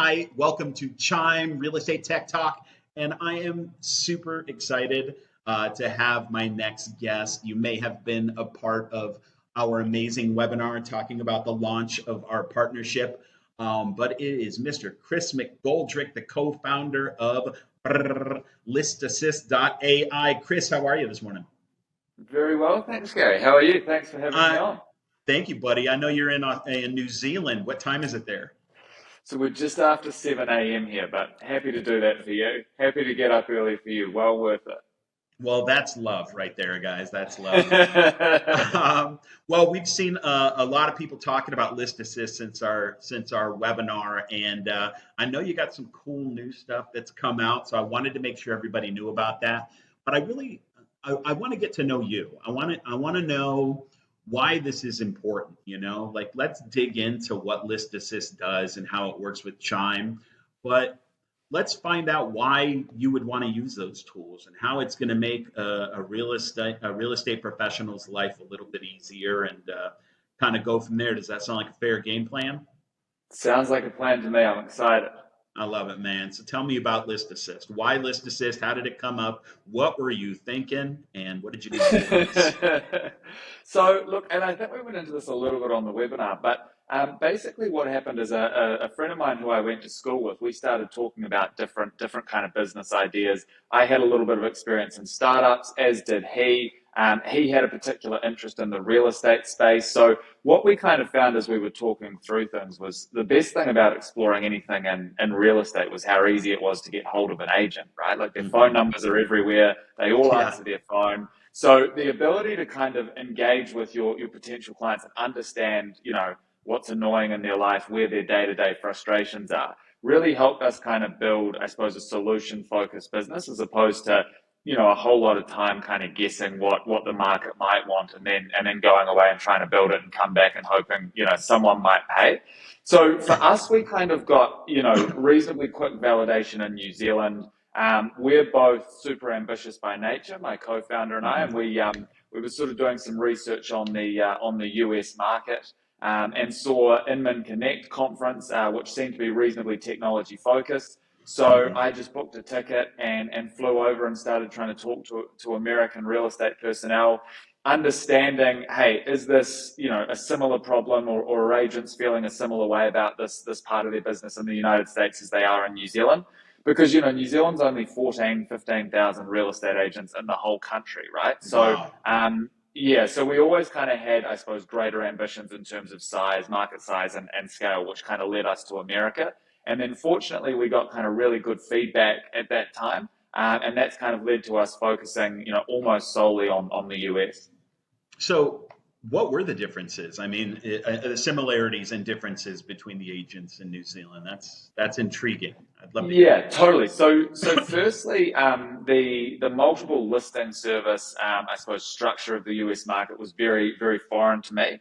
Hi, welcome to Chime Real Estate Tech Talk. And I am super excited to have my next guest. You may have been a part of our amazing webinar talking about the launch of our partnership, but it is Mr. Chris McGoldrick, the co-founder of ListAssist.ai. Chris, how are you this morning? Very well, thanks, Gary. How are you? Thanks for having me Uh, on. Thank you, buddy. I know you're in New Zealand. What time is it there? So we're just after 7 a.m. here, but happy to do that for you. Happy to get up early for you. Well worth Well, that's love right there, guys. That's love. it. Well, we've seen a lot of people talking about List Assist since our webinar, and I know you got some cool new stuff that's come out. So I wanted to make sure everybody knew about that. But I want to get to know you. I want to know why this is important. Like let's dig into what List Assist does and how it works with Chime. But let's find out why you would want to use those tools and how it's going to make a real estate professional's life a little bit easier and kind of go from there. Does that sound like a fair game plan? Sounds like a plan to me. I'm excited. I love it, man. So tell me about List Assist. Why List Assist? How did it come up? What were you thinking? And what did you do to do this? So, look, and I think we went into this a little bit on the webinar, but basically what happened is a friend of mine who I went to school with, we started talking about different kind of business ideas. I had a little bit of experience in startups, as did he. He had a particular interest in the real estate space. So what we kind of found as we were talking through things was the best thing about exploring anything in real estate was how easy it was to get hold of an agent, right? Like their phone Hmm. numbers are everywhere. They all Yeah. answer their phone. So the ability to kind of engage with your potential clients and understand, what's annoying in their life, where their day-to-day frustrations are, really helped us kind of build, I suppose, a solution-focused business as opposed to, a whole lot of time kind of guessing what the market might want and then going away and trying to build it and come back and hoping, someone might pay. So for us, we kind of got, reasonably quick validation in New Zealand. We're both super ambitious by nature, my co-founder and I, Hmm. and we were sort of doing some research on the US market, and saw Inman Connect conference, which seemed to be reasonably technology focused. So Hmm. I just booked a ticket and flew over and started trying to talk to American real estate personnel, understanding, hey, is this, a similar problem, or are agents feeling a similar way about this part of their business in the United States as they are in New Zealand? Because, New Zealand's only 15,000 real estate agents in the whole country, right? So, Wow. yeah, so we always kind of had, I suppose, greater ambitions in terms of size, market size, and scale, which kind of led us to America. And then fortunately, we got kind of really good feedback at that time. And that's kind of led to us focusing, almost solely on the US. So, what were the differences? I mean, the similarities and differences between the agents in New Zealand. That's intriguing. I'd love to hear Yeah, more. totally. So firstly, the multiple listing service, I suppose, structure of the US market was very, very foreign to me.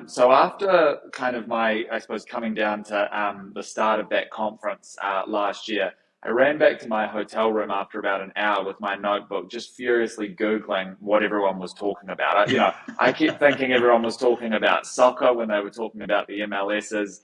So after kind of my, I suppose, coming down to the start of that conference last year, I ran back to my hotel room after about an hour with my notebook, just furiously Googling what everyone was talking about. I kept thinking everyone was talking about soccer when they were talking about the MLSs.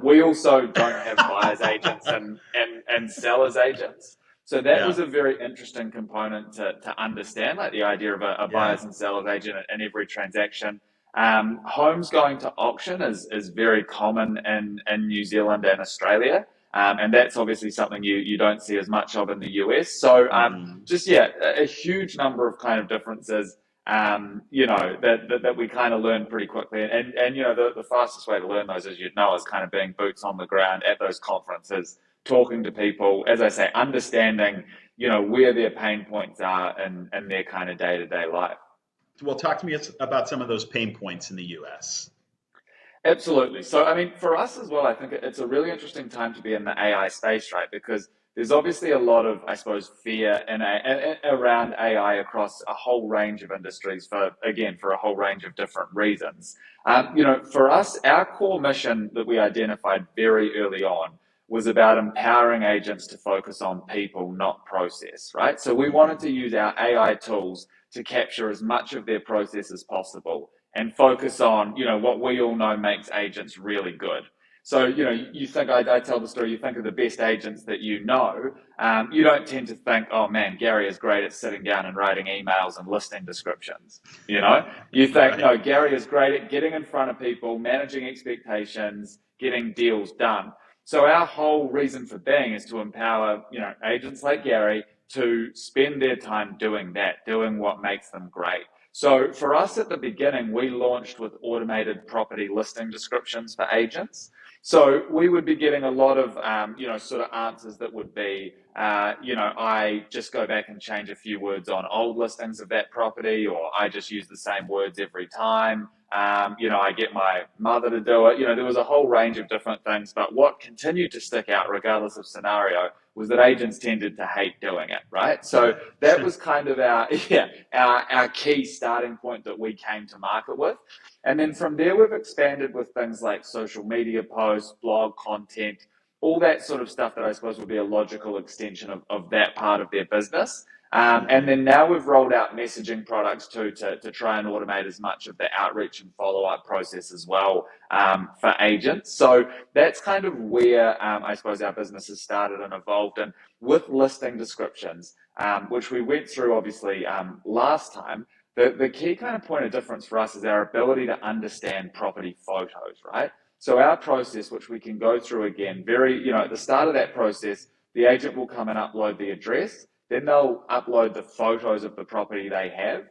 We also don't have buyers agents and sellers agents. So that Yeah. was a very interesting component to understand, like the idea of a Yeah. buyers and sellers agent in every transaction. Homes going to auction is very common in New Zealand and Australia. And that's obviously something you don't see as much of in the US. So Hmm. just, yeah, a huge number of kind of differences, that we kind of learn pretty quickly. And the fastest way to learn those, as you'd know, is kind of being boots on the ground at those conferences, talking to people, as I say, understanding, where their pain points are in their kind of day-to-day life. Well, talk to me about some of those pain points in the U.S. Absolutely. So, I mean, for us as well, I think it's a really interesting time to be in the AI space, right? Because there's obviously a lot of, I suppose, fear around AI across a whole range of industries for a whole range of different reasons. For us, our core mission that we identified very early on was about empowering agents to focus on people, not process, right? So we wanted Hmm. to use our AI tools to capture as much of their process as possible and focus on, what we all know makes agents really good. So, you think, I tell the story, you think of the best agents that you know. You don't tend to think, oh man, Gary is great at sitting down and writing emails and listing descriptions. You think, Right. no, Gary is great at getting in front of people, managing expectations, getting deals done. So our whole reason for being is to empower, agents like Gary to spend their time doing that, doing what makes them great. So for us at the beginning, we launched with automated property listing descriptions for agents. So we would be getting a lot of, sort of answers that would be, I just go back and change a few words on old listings of that property, or I just use the same words every time. I get my mother to do it. There was a whole range of different things, but what continued to stick out, regardless of scenario, was that agents tended to hate doing it, right? So Yeah. that was kind of our, yeah, our key starting point that we came to market with. And then from there, we've expanded with things like social media posts, blog content, all that sort of stuff that I suppose would be a logical extension of that part of their business. And Hmm. then now we've rolled out messaging products too to try and automate as much of the outreach and follow-up process as well, for agents. So that's kind of where, I suppose our business has started and evolved. And with listing descriptions, which we went through obviously last time, the key kind of point of difference for us is our ability to understand property photos, right? So our process, which we can go through again, at the start of that process, the agent will come and upload the address, then they'll upload the photos of the property they have.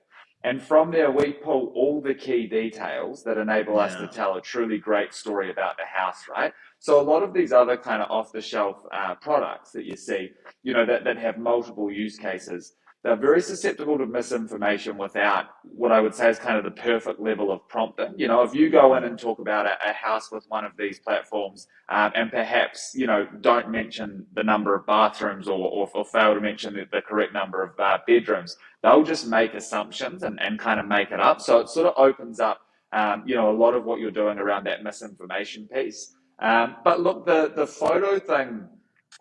And from there, we pull all the key details that enable us to Yeah. tell a truly great story about the house, right? So a lot of these other kind of off-the-shelf products that you see, that have multiple use cases, they're very susceptible to misinformation without what I would say is kind of the perfect level of prompting. If you go in Hmm. and talk about a house with one of these platforms, and perhaps, don't mention the number of bathrooms, or fail to mention the correct number of bedrooms, they'll just make assumptions and kind of make it up. So it sort of opens up, a lot of what you're doing around that misinformation piece. But look, the photo thing,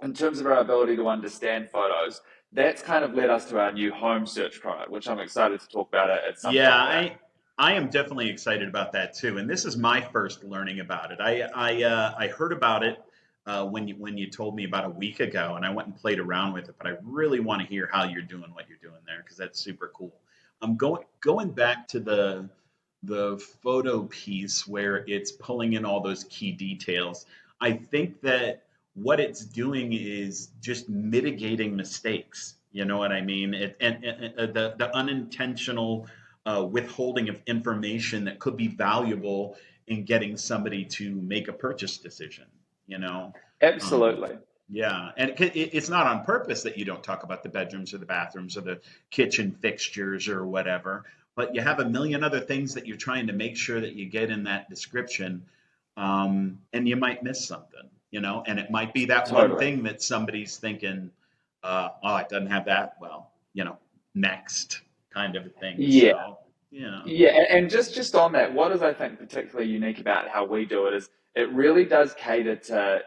in terms of our ability to understand photos, that's kind of led us to our new home search product, which I'm excited to talk about it at some Yeah, point here. I am definitely excited about that too. And this is my first learning about it. I heard about it when you told me about a week ago, and I went and played around with it. But I really want to hear how you're doing what you're doing there, because that's super cool. I'm going back to the photo piece where it's pulling in all those key details. I think that what it's doing is just mitigating mistakes. You know what I mean? And the unintentional withholding of information that could be valuable in getting somebody to make a purchase decision. You know, um, Absolutely. yeah, and it's not on purpose that you don't talk about the bedrooms or the bathrooms or the kitchen fixtures or whatever, but you have a million other things that you're trying to make sure that you get in that description, and you might miss something. And it might be that one Totally. thing that somebody's thinking, oh, it doesn't have that. Well, next kind of a thing. Yeah. So, yeah, Yeah, and just on that, what is I think particularly unique about how we do it is it really does cater to,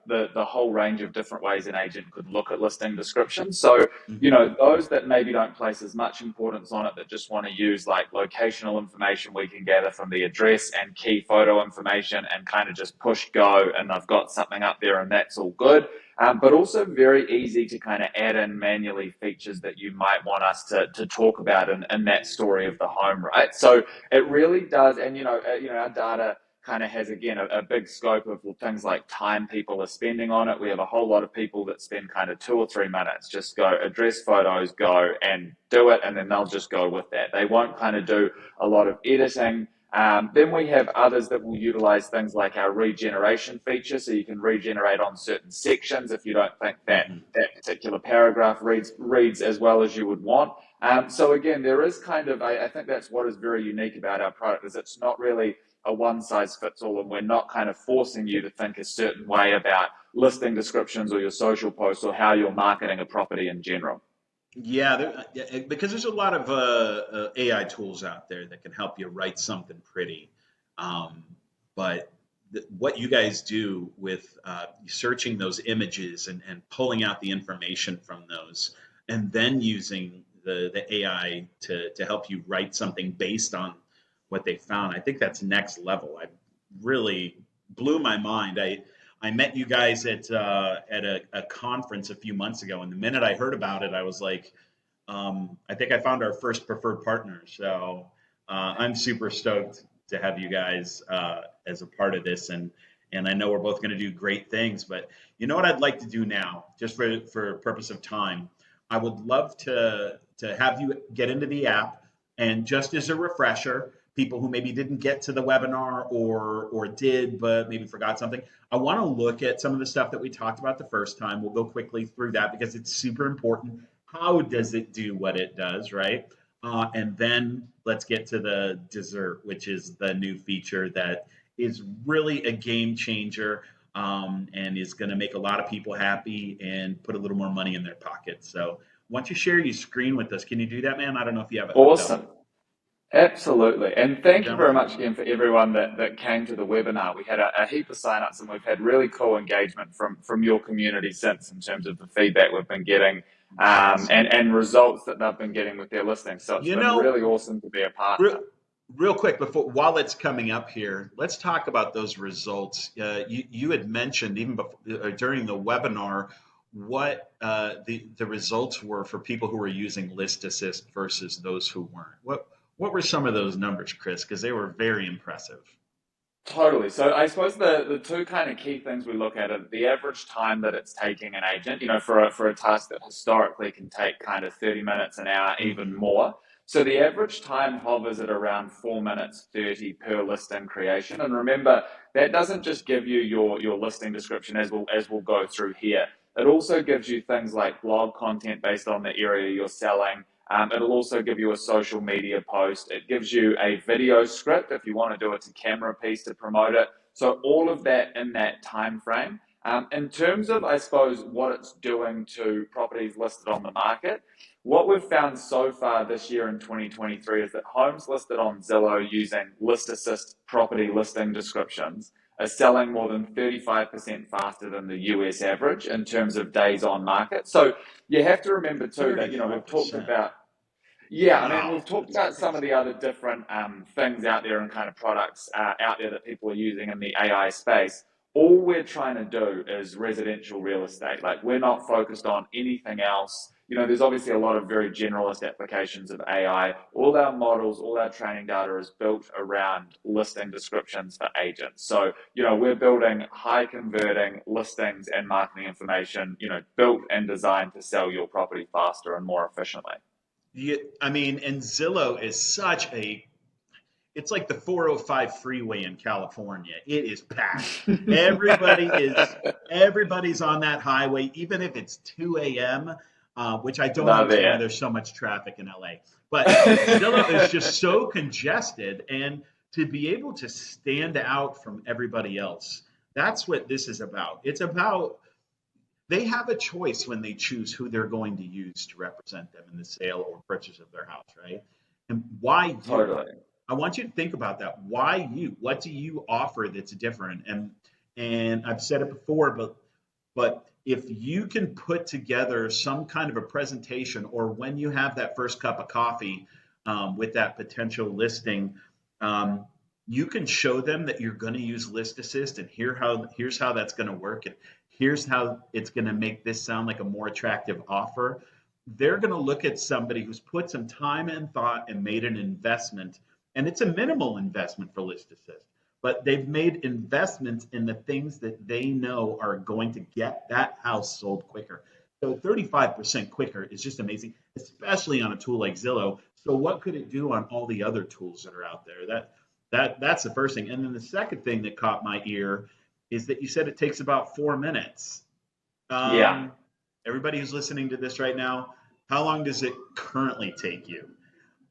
the whole range of different ways an agent could look at listing descriptions. So, hmm, those that maybe don't place as much importance on it, that just want to use like locational information we can gather from the address and key photo information and kind of just push go, and I've got something up there and that's all good. But also very easy to kind of add in manually features that you might want us to talk about in that story of the home, right? So it really does, and our data kind of has again a big scope of things like time people are spending on it. We have a whole lot of people that spend kind of 2 or 3 minutes, just go address photos, go and do it, and then they'll just go with that. They won't kind of do a lot of editing. Then we have others that will utilize things like our regeneration feature, so you can regenerate on certain sections if you don't think that hmm. that particular paragraph reads as well as you would want. So again, there is kind of, I think that's what is very unique about our product, is it's not really a one size fits all, and we're not kind of forcing you to think a certain way about listing descriptions or your social posts or how you're marketing a property in general. Yeah, because there's a lot of AI tools out there that can help you write something pretty. Um, but what you guys do with searching those images and pulling out the information from those, and then using the AI to help you write something based on what they found, I think that's next level. I really blew my mind. I met you guys at a conference a few months ago, and the minute I heard about it, I was like, I think I found our first preferred partner. So I'm super stoked to have you guys as a part of this, and I know we're both going to do great things. But you know what I'd like to do now, just for purpose of time, I would love to have you get into the app, and just as a refresher, people who maybe didn't get to the webinar or did but maybe forgot something, I want to look at some of the stuff that we talked about the first time. We'll go quickly through that because it's super important. How does it do what it does, right? And then let's get to the dessert, which is the new feature that is really a game changer, and is going to make a lot of people happy and put a little more money in their pockets. So, why don't you share your screen with us? Can you do that, man? I don't know if you have it hooked up. Awesome. Absolutely. And thank you Sounds very good. much again for everyone that came to the webinar. We had a heap of signups and we've had really cool engagement from your community since in terms of the feedback we've been getting Awesome. and results that they've been getting with their listings. So it's You been know, really awesome to be a real, partner. real quick before while it's coming up here, let's talk about those results. You had mentioned even before, during the webinar what the results were for people who were using List Assist versus those who weren't. What were some of those numbers, Chris? Because they were very impressive. Totally. So I suppose the two kind of key things we look at are the average time that it's taking an agent, for a task that historically can take kind of 30 minutes an hour, even Hmm. more. So the average time hovers at around 4 minutes 30 per listing creation. And remember, that doesn't just give you your listing description as we'll go through here. It also gives you things like blog content based on the area you're selling. It'll also give you a social media post. It gives you a video script if you want to do it to camera piece to promote it. So all of that in that time frame. In terms of, I suppose, what it's doing to properties listed on the market, what we've found so far this year in 2023 is that homes listed on Zillow using List Assist property listing descriptions are selling more than 35% faster than the US average in terms of days on market. So you have to remember too that, we've talked 35%. about, yeah, I mean, we've Wow, talked that's about some of crazy. the other different things out there and kind of products out there that people are using in the AI space. All we're trying to do is residential real estate. Like, we're not focused on anything else. There's obviously a lot of very generalist applications of AI. All our models, all our training data is built around listing descriptions for agents. So, we're building high converting listings and marketing information, built and designed to sell your property faster and more efficiently. I mean, and Zillow is such a it's like the 405 freeway in California. It is packed. Everybody is everybody's on that highway, even if it's 2 a.m., which I don't Love understand why it. there's so much traffic in LA. But Zillow is just so congested, and to be able to stand out from everybody else, that's what this is about. It's about they have a choice when they choose who they're going to use to represent them in the sale or purchase of their house, right? And why you? Totally. I want you to think about that. Why you? What do you offer that's different? And I've said it before, but if you can put together some kind of a presentation, or when you have that first cup of coffee with that potential listing, um, you can show them that you're going to use List Assist, and here's how that's going to work, and here's how it's going to make this sound like a more attractive offer. They're going to look at somebody who's put some time and thought and made an investment, and it's a minimal investment for List Assist, but they've made investments in the things that they know are going to get that house sold quicker. So 35% quicker is just amazing, especially on a tool like Zillow. So what could it do on all the other tools that are out there? That's the first thing. And then the second thing that caught my ear is that you said it takes about 4 minutes. Yeah. Um, Everybody who's listening to this right now, how long does it currently take you?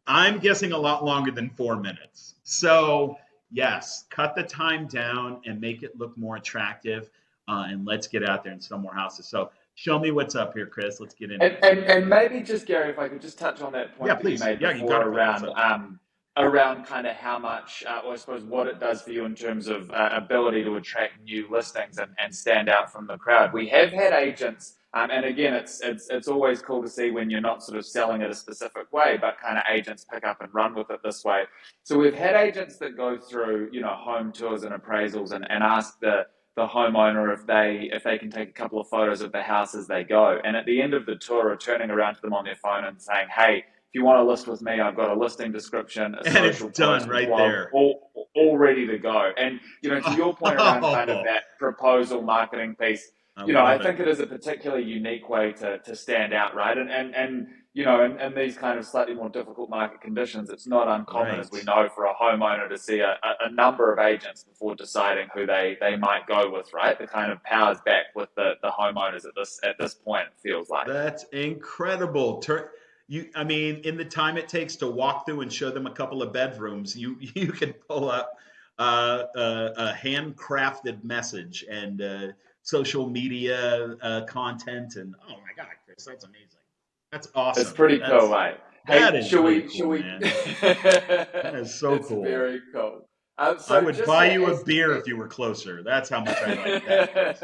I'm guessing a lot longer than 4 minutes. So, yes, cut the time down and make it look more attractive. And let's get out there and sell more houses. So, show me what's up here, Chris. Let's get into And, it. and and maybe just Gary, if I could just touch on that Yeah, point that you please. made Yeah, you got before it, brother. What's around up? around kind of how much, or I suppose what it does for you in terms of ability to attract new listings and stand out from the crowd. We have had agents And again, it's always cool to see when you're not sort of selling it a specific way, but kind of agents pick up and run with it this way. So we've had agents that go through, home tours and appraisals and ask the homeowner if they can take a couple of photos of the house as they go. And at the end of the tour, are turning around to them on their phone and saying, "Hey, if you want to list with me, I've got a listing description, a And it's social done post, a right blog, there. all ready to go." And to your point around kind of Oh, that proposal marketing piece, I I love it. think it is a particularly unique way to stand out, right? And in these kind of slightly more difficult market conditions, it's not uncommon, as Right. we know, for a homeowner to see a number of agents before deciding who they might go with, right? The kind of powers back with the homeowners at this point, it feels like. That's incredible. I mean, in the time it takes to walk through and show them a couple of bedrooms, you can pull up a handcrafted message and social media content, and oh my God, Chris, that's amazing. That's It's awesome. pretty cool, mate. That Hey, is really shall cool, we? man. That is so It's cool. very cool. I So would just buy you a as beer if you were closer. That's how much I like that, Chris.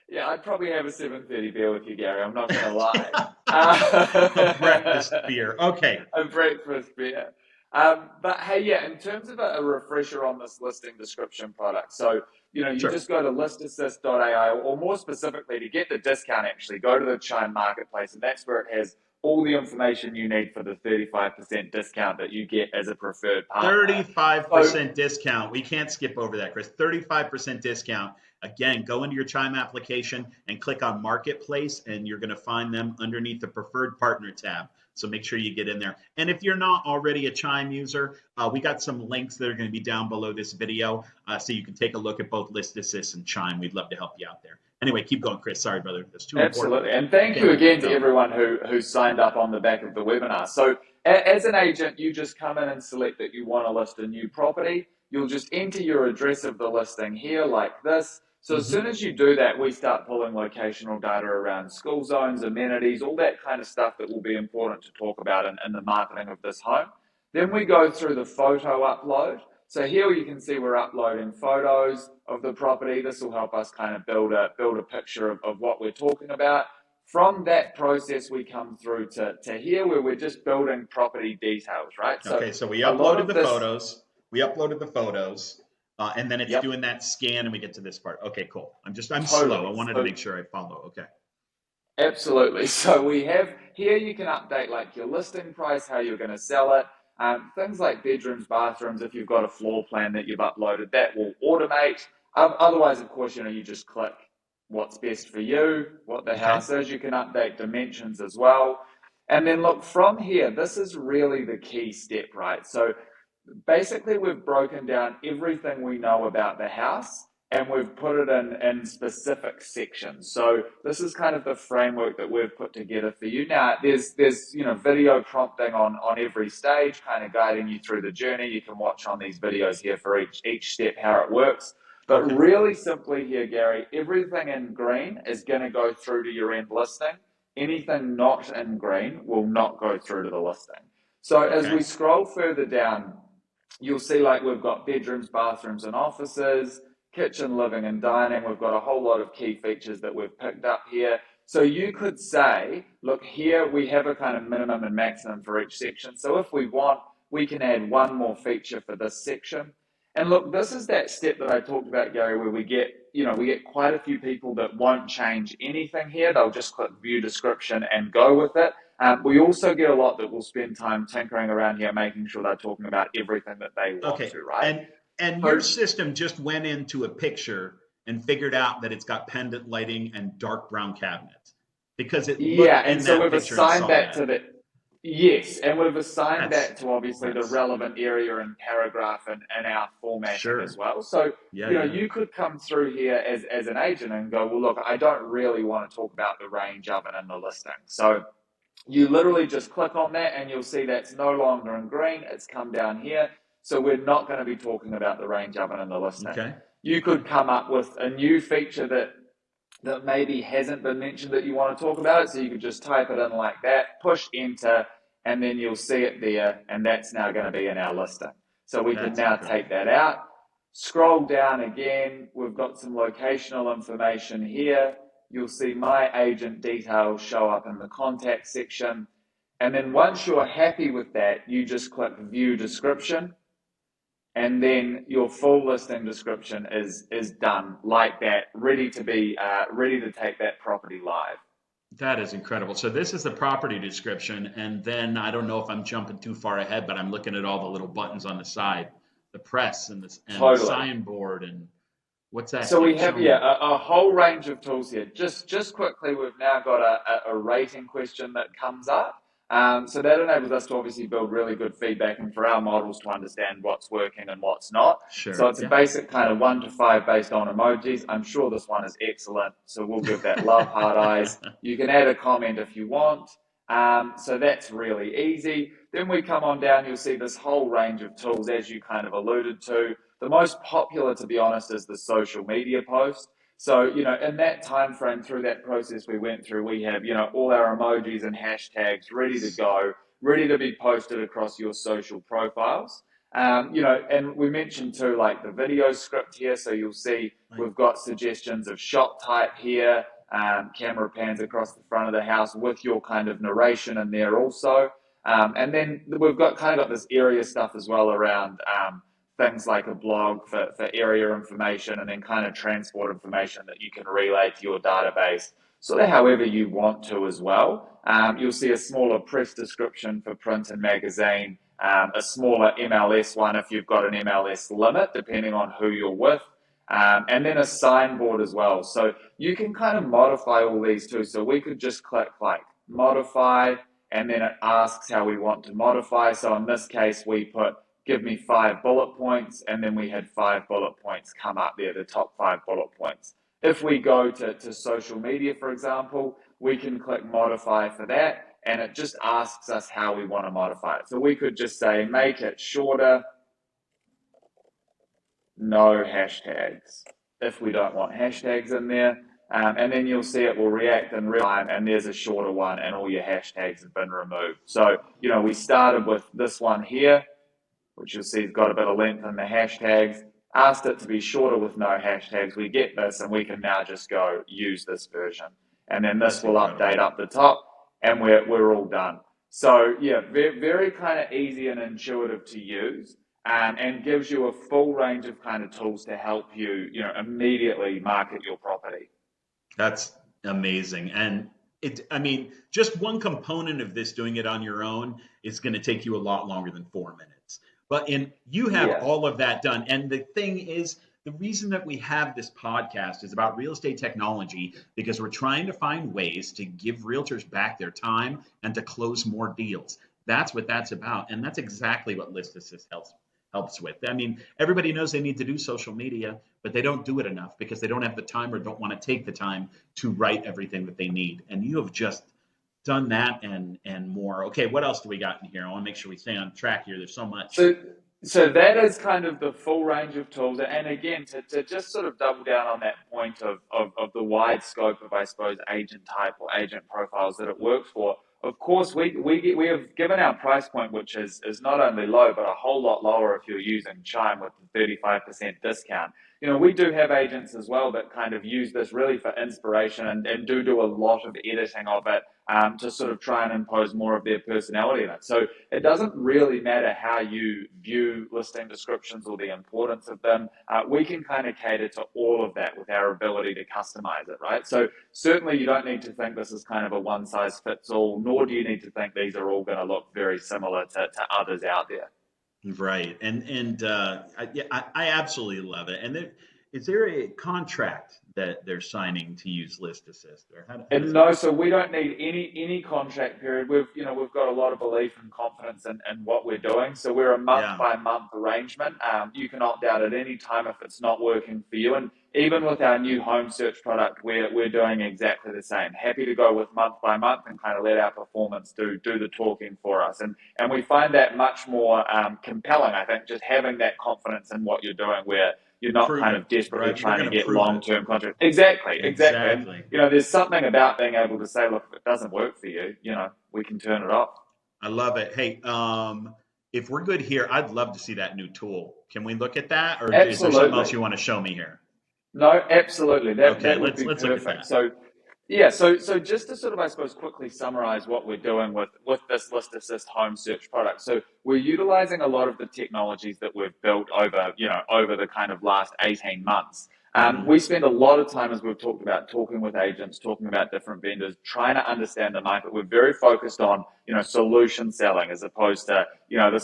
yeah, I'd probably have a 7:30 beer with you, Gary. I'm not going to lie. Yeah, a breakfast beer. Okay, A breakfast beer. But hey, yeah, in terms of a refresher on this listing description product, so you sure. just go to listassist.ai, or more specifically, to get the discount, actually go to the Chime marketplace, and that's where it has all the information you need for the 35% discount that you get as a preferred partner. So 35% discount. We can't skip over that, Chris. 35% discount. Again, go into your Chime application and click on Marketplace, and you're going to find them underneath the Preferred Partner tab. So make sure you get in there. And if you're not already a Chime user, we got some links that are going to be down below this video, so you can take a look at both List Assist and Chime. We'd love to help you out there. Anyway, keep going, Chris. Sorry, brother. That's too important. absolutely. And I thank can't you let you again to go. everyone who signed up on the back of the webinar. So as an agent, you just come in and select that you want to list a new property. You'll just enter your address of the listing here like this. So as soon Mm-hmm. as you do that, we start pulling locational data around school zones, amenities, all that kind of stuff that will be important to talk about in the marketing of this home. Then we go through the photo upload. So here you can see we're uploading photos of the property. This will help us kind of build a picture of what we're talking about. From that process, we come through to here where we're just building property details, right? So Okay, so we a lot uploaded of the this, photos. We uploaded the photos, and then it's yep, doing that scan, and we get to this part. Okay, cool. I'm slow. I totally. wanted to So make sure I follow. Okay. absolutely. So we have here you can update like your listing price, how you're going to sell it, things like bedrooms, bathrooms. If you've got a floor plan that you've uploaded, that will automate. Otherwise, of course, you just click what's best for you, what the Okay. house is. You can update dimensions as well. And then look from here, this is really the key step, right? So basically we've broken down everything we know about the house and we've put it in specific sections. So this is kind of the framework that we've put together for you. Now there's video prompting on every stage, kind of guiding you through the journey. You can watch on these videos here for each step how it works. But Okay. really simply here, Gary, everything in green is going to go through to your end listing. Anything not in green will not go through to the listing. So as Okay. we scroll further down, you'll see like we've got bedrooms, bathrooms, and offices, kitchen, living, and dining. We've got a whole lot of key features that we've picked up here. So you could say, look, here we have a kind of minimum and maximum for each section. So if we want, we can add one more feature for this section. And look, this is that step that I talked about, Gary, where we get quite a few people that won't change anything here. They'll just click view description and go with it. We also get a lot that will spend time tinkering around here, making sure they're talking about everything that they want Okay. to, right? And your So, system just went into a picture and figured out that it's got pendant lighting and dark brown cabinets because it yeah, looked and in so that we've picture and assigned saw that to that. the, yes, and we've assigned That's that to obviously the that's relevant area and paragraph and our formatting as sure. well. So, Yeah, yeah. you could come through here as an agent and go, well, look, I don't really want to talk about the range oven in the listing. So you literally just click on that and you'll see that's no longer in green. It's come down here. So we're not going to be talking about the range oven in the listing. Okay. You Okay. could come up with a new feature that maybe hasn't been mentioned that you want to talk about it. So you could just type it in like that, push enter, and then you'll see it there. And that's now going to be in our listing. So we can That's now incredible. take that out. Scroll down again. We've got some locational information here. you'll see my agent details show up in the contact section. And then once you're happy with that, you just click view description, and then your full listing description is done like that, ready to take that property live. That is incredible. So this is the property description, and then I don't know if I'm jumping too far ahead, but I'm looking at all the little buttons on the side, the press and the Totally. signboard, and what's that? So we have, Show me. a whole range of tools here. Just quickly, we've now got a rating question that comes up. So that enables us to obviously build really good feedback and for our models to understand what's working and what's not. Sure. So it's a basic kind of 1 to 5 based on emojis. I'm sure this one is excellent. So we'll give that love heart eyes. You can add a comment if you want. So that's really easy. Then we come on down, you'll see this whole range of tools, as you kind of alluded to. The most popular, to be honest, is the social media post. So, in that time frame, through that process we went through, we have, all our emojis and hashtags ready to go, ready to be posted across your social profiles. And we mentioned too, like the video script here. So you'll see we've got suggestions of shot type here, camera pans across the front of the house with your kind of narration in there also. And then we've got this area stuff as well around things like a blog for area information, and then kind of transport information that you can relay to your database, sort of however you want to as well. You'll see a smaller press description for print and magazine, a smaller MLS one if you've got an MLS limit, depending on who you're with, and then a signboard as well. So you can kind of modify all these too. So we could just click like modify, and then it asks how we want to modify. So in this case, we put give me 5 bullet points, and then we had 5 bullet points come up there, the top 5 bullet points. If we go to social media, for example, we can click modify for that, and it just asks us how we want to modify it. So we could just say, make it shorter, no hashtags, if we don't want hashtags in there. And then you'll see it will react in real time, and there's a shorter one, and all your hashtags have been removed. So, we started with this one here, which you'll see has got a bit of length in the hashtags, asked it to be shorter with no hashtags. We get this, and we can now just go use this version. And then this will update up the top, and we're all done. So yeah, very, very kind of easy and intuitive to use, and gives you a full range of kind of tools to help you, immediately market your property. That's amazing. And just one component of this, doing it on your own, is going to take you a lot longer than 4 minutes. But you have all of that done. And the thing is, the reason that we have this podcast is about real estate technology, because we're trying to find ways to give realtors back their time and to close more deals. That's what that's about. And that's exactly what ListAssist helps with. Everybody knows they need to do social media, but they don't do it enough because they don't have the time or don't want to take the time to write everything that they need. And you have just done that and more. Okay, what else do we got in here? I want to make sure we stay on track here. There's so much. So that is kind of the full range of tools. And again, to just sort of double down on that point of the wide scope of, I suppose, agent type or agent profiles that it works for, of course, we have given our price point, which is not only low, but a whole lot lower if you're using Chime with the 35% discount. We do have agents as well that kind of use this really for inspiration and do a lot of editing of it to sort of try and impose more of their personality in it. So it doesn't really matter how you view listing descriptions or the importance of them. We can kind of cater to all of that with our ability to customize it, right? So certainly you don't need to think this is kind of a one size fits all, nor do you need to think these are all going to look very similar to others out there. Right. I absolutely love it. And is there a contract that they're signing to use ListAssist? No, so we don't need any contract period. We've got a lot of belief and confidence in what we're doing. So we're a month by month arrangement. You can opt out at any time if it's not working for you. And even with our new home search product, we're doing exactly the same. Happy to go with month by month and kind of let our performance do the talking for us. And we find that much more compelling, I think, just having that confidence in what you're doing, where you're not kind of desperately trying to get long-term contracts. Exactly. And, there's something about being able to say, look, if it doesn't work for you, we can turn it off. I love it. Hey, if we're good here, I'd love to see that new tool. Can we look at that? Or Absolutely. Is there something else you want to show me here? No, absolutely. That would be let's perfect. look at that. So Yeah, so just to sort of, I suppose, quickly summarize what we're doing with this List Assist home search product. So we're utilizing a lot of the technologies that we've built over, over the kind of last 18 months. Hmm. We spend a lot of time, as we've talked about, talking with agents, talking about different vendors, trying to understand the market. We're very focused on, solution selling as opposed to,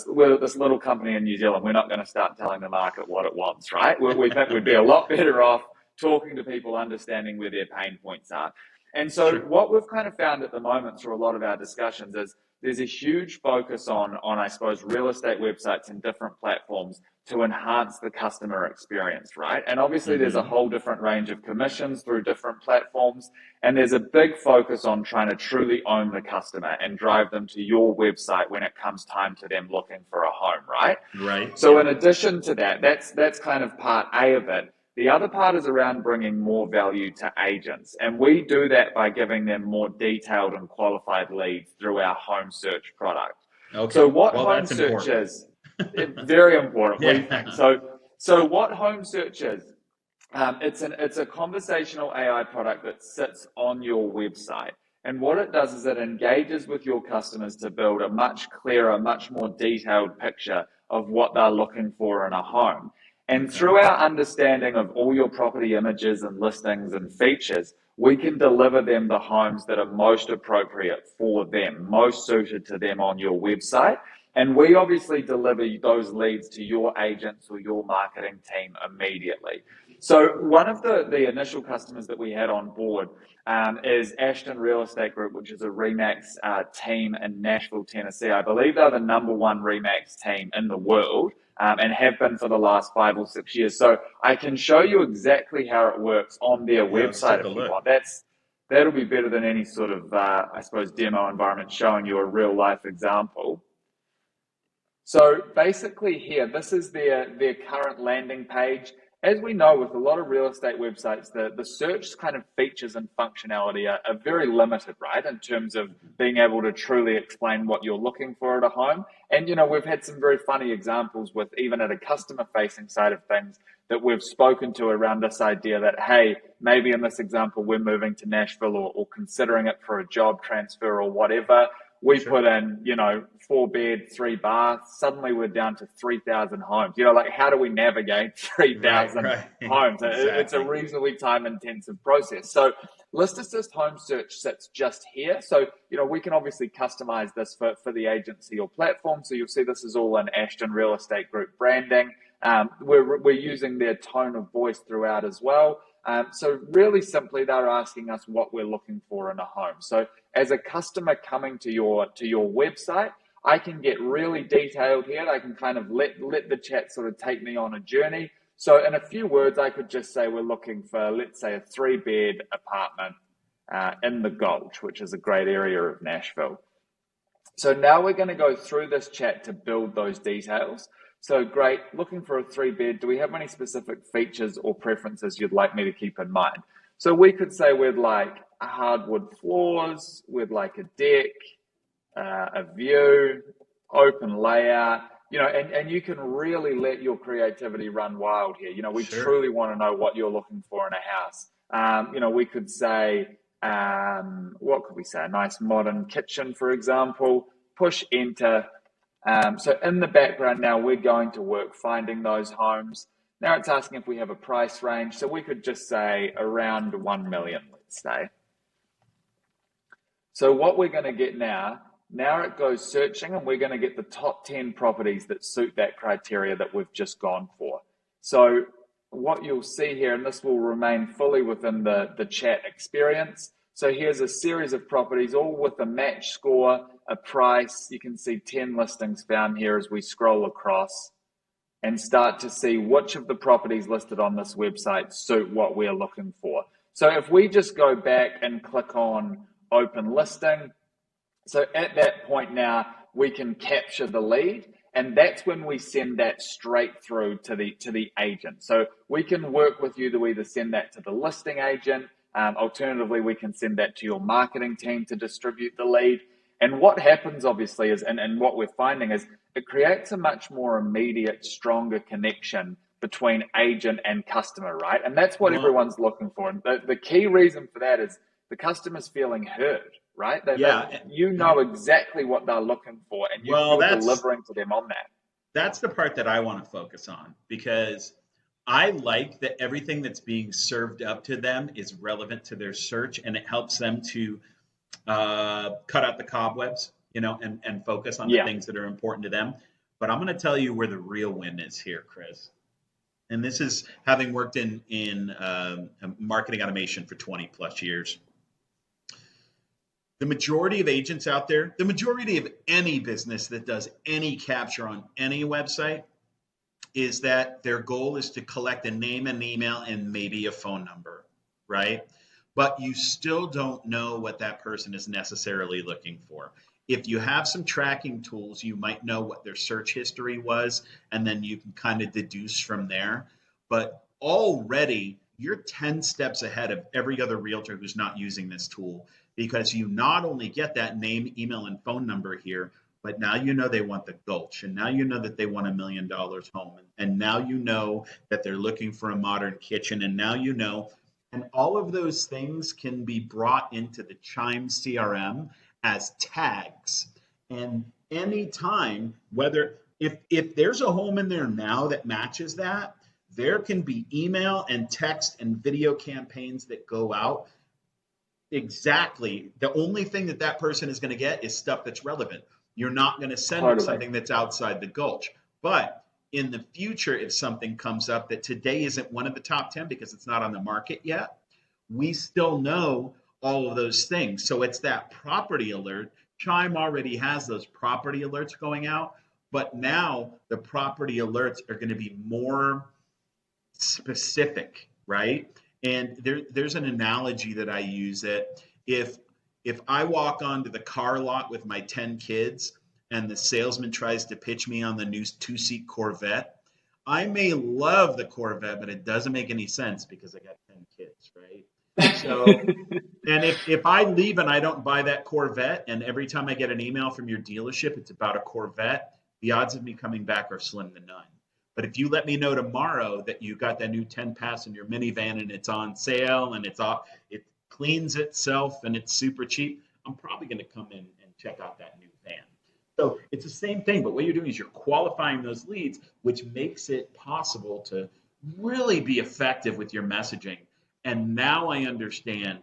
we're this little company in New Zealand. We're not going to start telling the market what it wants, right? We think we'd be a lot better off talking to people, understanding where their pain points are. And so Sure. what we've kind of found at the moment through a lot of our discussions is there's a huge focus on I suppose, real estate websites and different platforms to enhance the customer experience, right? And obviously there's a Hmm. whole different range of commissions through different platforms. And there's a big focus on trying to truly own the customer and drive them to your website when it comes time to them looking for a home, right? Right. So Yeah. in addition to that, that's kind of part A of it. The other part is around bringing more value to agents. And we do that by giving them more detailed and qualified leads through our home search product. So Okay. what Well, home that's search important. is, very important, we think. Yeah. So what home search is, it's a conversational AI product that sits on your website. And what it does is it engages with your customers to build a much clearer, much more detailed picture of what they're looking for in a home. And Okay. through our understanding of all your property images and listings and features, we can deliver them the homes that are most appropriate for them, most suited to them on your website. And we obviously deliver those leads to your agents or your marketing team immediately. So one of the initial customers that we had on board is Ashton Real Estate Group, which is a Remax team in Nashville, Tennessee. I believe they're the number one Remax team in the world, and have been for the last 5 or 6 years. So I can show you exactly how it works on their Yeah. Let's website take a if you look. want. That'll be better than any sort of, I suppose, demo environment showing you a real life example. So basically here, this is their current landing page. As we know, with a lot of real estate websites, the search kind of features and functionality are very limited, right? In terms of being able to truly explain what you're looking for at a home. And, we've had some very funny examples with even at a customer facing side of things that we've spoken to around this idea that, hey, maybe in this example, we're moving to Nashville or considering it for a job transfer or whatever. We Sure. put in, 4 bed, 3 bath. Suddenly we're down to 3,000 homes. Like how do we navigate Right. 3,000 Right. homes? It's a Exactly. reasonably time intensive process. So List Assist Home Search sits just here. So, we can obviously customize this for the agency or platform. So you'll see this is all in Ashton Real Estate Group branding. We're using their tone of voice throughout as well. So really simply, they're asking us what we're looking for in a home. So as a customer coming to your website, I can get really detailed here. I can kind of let the chat sort of take me on a journey. So in a few words, I could just say we're looking for, let's say, a 3 bed apartment in the Gulch, which is a great area of Nashville. So now we're going to go through this chat to build those details. So great, looking for a 3 bed. Do we have any specific features or preferences you'd like me to keep in mind? So we could say we'd like hardwood floors, we'd like a deck, a view, open layout, and you can really let your creativity run wild here. We Sure. truly want to know what you're looking for in a house. We could say, what could we say? A nice modern kitchen, for example. Push enter. So in the background now, we're going to work finding those homes. Now it's asking if we have a price range. So we could just say around 1 million, let's say. So what we're going to get now it goes searching and we're going to get the top 10 properties that suit that criteria that we've just gone for. So what you'll see here, and this will remain fully within the chat experience. So here's a series of properties, all with a match score, a price. You can see 10 listings found here as we scroll across and start to see which of the properties listed on this website suit what we're looking for. So if we just go back and click on open listing, so at that point now, we can capture the lead, and that's when we send that straight through to the agent. So we can work with you to either send that to the listing agent. Alternatively, we can send that to your marketing team to distribute the lead. And what happens, obviously, is, and what we're finding is, it creates a much more immediate, stronger connection between agent and customer, right? And that's what Well, everyone's looking for. And the key reason for that is the customer's feeling heard, right? Yeah. You know exactly what they're looking for, and Well, you're delivering to them on that. that's the part that I want to focus on, because I like that everything that's being served up to them is relevant to their search, and it helps them to cut out the cobwebs, and focus on the Yeah. things that are important to them. But I'm going to tell you where the real win is here, Chris. And this is having worked in marketing automation for 20 plus years. The majority of agents out there, the majority of any business that does any capture on any website, is that their goal is to collect a name, an email, and maybe a phone number, right? But you still don't know what that person is necessarily looking for. If you have some tracking tools, you might know what their search history was, and then you can kind of deduce from there. But already you're 10 steps ahead of every other realtor who's not using this tool, because you not only get that name, email, and phone number here, but now you know they want the Gulch, and now you know that they want $1 million home, and now you know that they're looking for a modern kitchen, and now you know, and all of those things can be brought into the Chime CRM as tags. And anytime, whether if there's a home in there now that matches that, there can be email and text and video campaigns that go out. Exactly. The only thing that that person is going to get is stuff that's relevant. You're not going to send them something that's outside the Gulch. But in the future, if something comes up that today isn't one of the top 10 because it's not on the market yet, we still know all of those things. So it's that property alert. Chime already has those property alerts going out, but now the property alerts are going to be more specific, right? And there's an analogy that I use that if I walk onto the car lot with my 10 kids and the salesman tries to pitch me on the new 2-seat Corvette, I may love the Corvette, but it doesn't make any sense because I got 10 kids, right? So, and if I leave and I don't buy that Corvette, and every time I get an email from your dealership, it's about a Corvette, the odds of me coming back are slim to none. But if you let me know tomorrow that you got that new 10-passenger minivan and it's on sale and it cleans itself and it's super cheap, I'm probably going to come in and check out that new van. So it's the same thing, but what you're doing is you're qualifying those leads, which makes it possible to really be effective with your messaging. And now I understand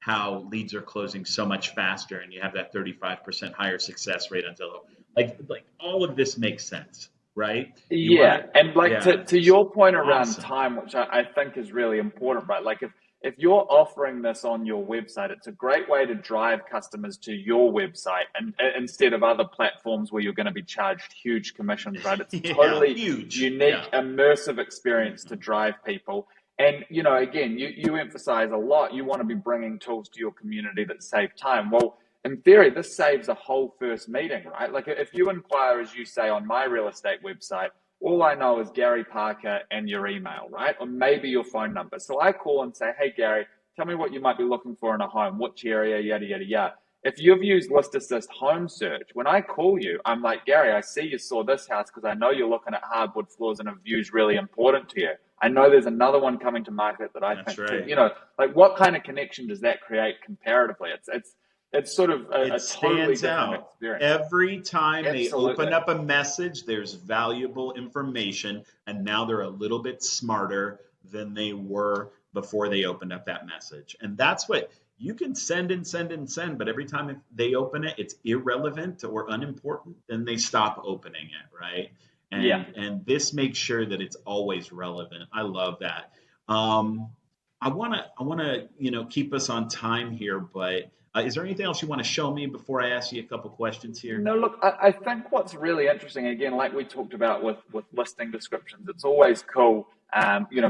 how leads are closing so much faster, and you have that 35% higher success rate on Zillow. Like all of this makes sense, right? And to your point around awesome. time, which I think is really important, right? Like if you're offering this on your website, it's a great way to drive customers to your website, and instead of other platforms where you're going to be charged huge commissions, right? It's a totally unique, immersive experience to drive people. And, again, you emphasize a lot, you want to be bringing tools to your community that save time. Well, in theory, this saves a whole first meeting, right? Like if you inquire, as you say, on my real estate website, all I know is Gary Parker and your email, right? Or maybe your phone number. So I call and say, hey, Gary, tell me what you might be looking for in a home, which area, yada, yada, yada. If you've used ListAssist home search, when I call you, I'm like, Gary, I see you saw this house because I know you're looking at hardwood floors and a view is really important to you. I know there's another one coming to market that I think, right. like what kind of connection does that create comparatively? It's sort of a totally different experience. Every time they open up a message, there's valuable information, and now they're a little bit smarter than they were before they opened up that message. And that's what you can send and send and send, but every time they open it, it's irrelevant or unimportant, then they stop opening it, right? And this makes sure that it's always relevant. I love that. I wanna keep us on time here, but is there anything else you want to show me before I ask you a couple questions here? No, look, I think what's really interesting, again, like we talked about with listing descriptions, it's always cool,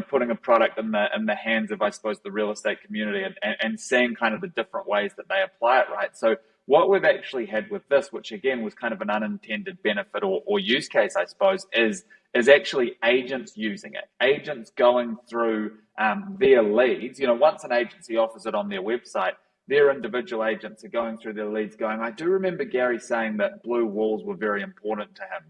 putting a product in the hands of, I suppose, the real estate community and seeing kind of the different ways that they apply it, right? So what we've actually had with this, which again was kind of an unintended benefit or use case, I suppose, is actually agents using it, agents going through their leads. Once an agency offers it on their website, their individual agents are going through their leads going, I do remember Gary saying that blue walls were very important to him,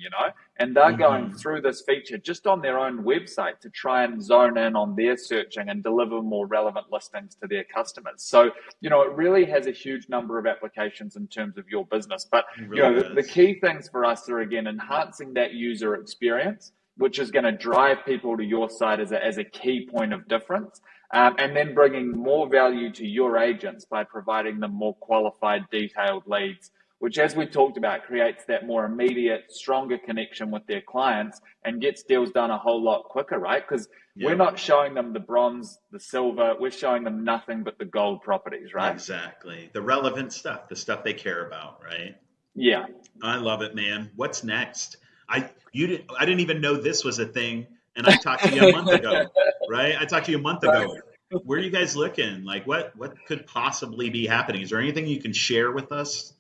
and they're going Mm-hmm. through this feature just on their own website to try and zone in on their searching and deliver more relevant listings to their customers. So, it really has a huge number of applications in terms of your business. But, It really the does. key things for us are, again, enhancing that user experience, which is going to drive people to your site as a key point of difference. And then bringing more value to your agents by providing them more qualified, detailed leads, which, as we talked about, creates that more immediate, stronger connection with their clients and gets deals done a whole lot quicker, right? Because we're Yep. not showing them the bronze, the silver, we're showing them nothing but the gold properties, right? Exactly. The relevant stuff, the stuff they care about, right? Yeah. I love it, man. What's next? I didn't even know this was a thing, and I talked to you a month ago, right? I talked to you a month ago. Where are you guys looking? Like, what could possibly be happening? Is there anything you can share with us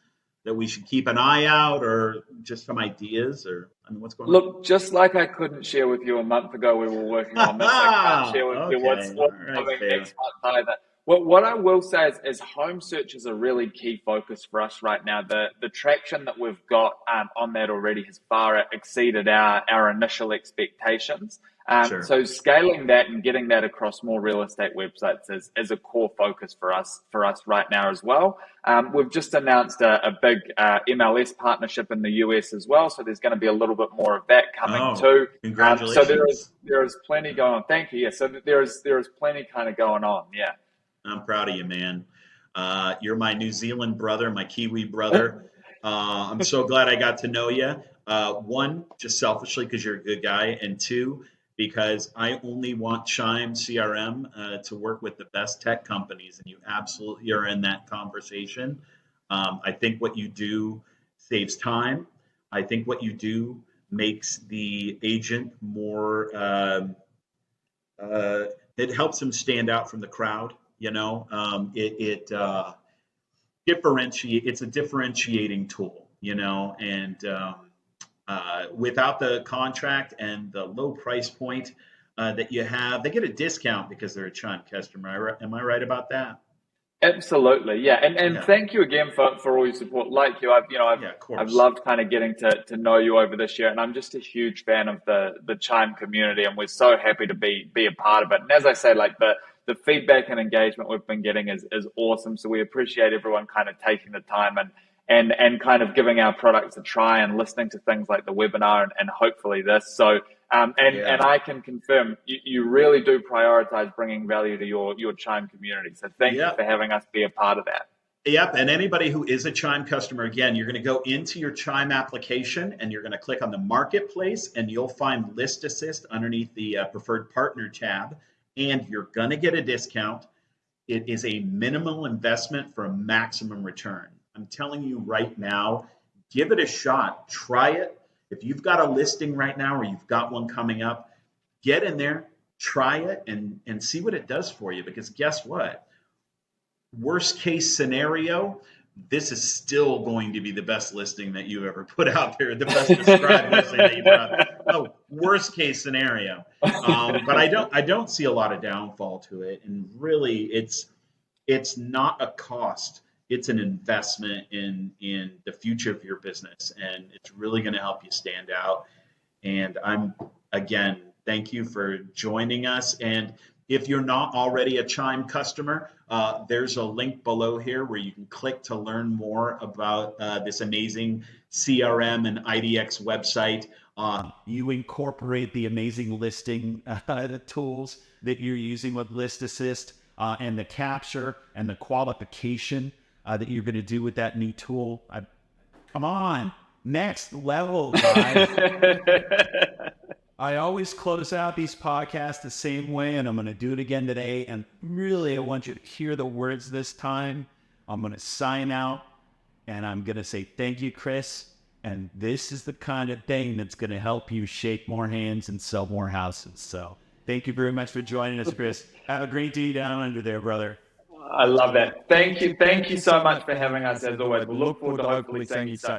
that we should keep an eye out, or just some ideas, or I mean, what's going on? Look, just like I couldn't share with you a month ago we were working on this, I can't share with you what's Okay. All right, coming fair. next month either. What I will say is home search is a really key focus for us right now. The traction that we've got on that already has far exceeded our initial expectations. Sure. So scaling that and getting that across more real estate websites is a core focus for us right now as well. We've just announced a big MLS partnership in the US as well, so there's going to be a little bit more of that coming Oh, too. So congratulations. there is plenty going on. Thank you. Yeah, so there is plenty kind of going on. Yeah. I'm proud of you, man. You're my New Zealand brother, my Kiwi brother. I'm so glad I got to know you. One, just selfishly because you're a good guy, and two, because I only want Chime CRM to work with the best tech companies, and you absolutely are in that conversation. I think what you do saves time. I think what you do makes the agent more. It helps them stand out from the crowd. It differentiate. It's a differentiating tool. And without the contract and the low price point that you have, they get a discount because they're a Chime customer. Am I right about that? Absolutely, yeah, and Yeah, thank you again for all your support. Like you, yeah, of I've course. loved kind of getting to know you over this year, and I'm just a huge fan of the Chime community, and we're so happy to be a part of it. And as I say, like the feedback and engagement we've been getting is awesome. So we appreciate everyone kind of taking the time and kind of giving our products a try and listening to things like the webinar and hopefully this. So and Yeah, I can confirm you really do prioritize bringing value to your Chime community. So thank you yeah. for having us be a part of that. Yep, and anybody who is a Chime customer, again, you're going to go into your Chime application and you're going to click on the marketplace and you'll find List Assist underneath the preferred partner tab, and you're going to get a discount. It is a minimal investment for a maximum return. I'm telling you right now, give it a shot. Try it. If you've got a listing right now or you've got one coming up, get in there, try it, and see what it does for you. Because guess what? Worst case scenario, this is still going to be the best listing that you ever put out there, the best described listing that you put out. No, worst case scenario. But I don't see a lot of downfall to it, and really, it's not a cost. It's an investment in the future of your business, and it's really going to help you stand out. And again, thank you for joining us. And if you're not already a Chime customer, there's a link below here where you can click to learn more about this amazing CRM and IDX website. You incorporate the amazing listing the tools that you're using with List Assist and the capture and the qualification that you're going to do with that new tool. Come on, next level, guys. I always close out these podcasts the same way, and I'm going to do it again today. And really, I want you to hear the words this time. I'm going to sign out, and I'm going to say thank you, Chris. And this is the kind of thing that's going to help you shake more hands and sell more houses. So thank you very much for joining us, Chris. Have a great day down under there, brother. I love that. Thank you so much for having us as always. We'll look forward to hopefully seeing you soon.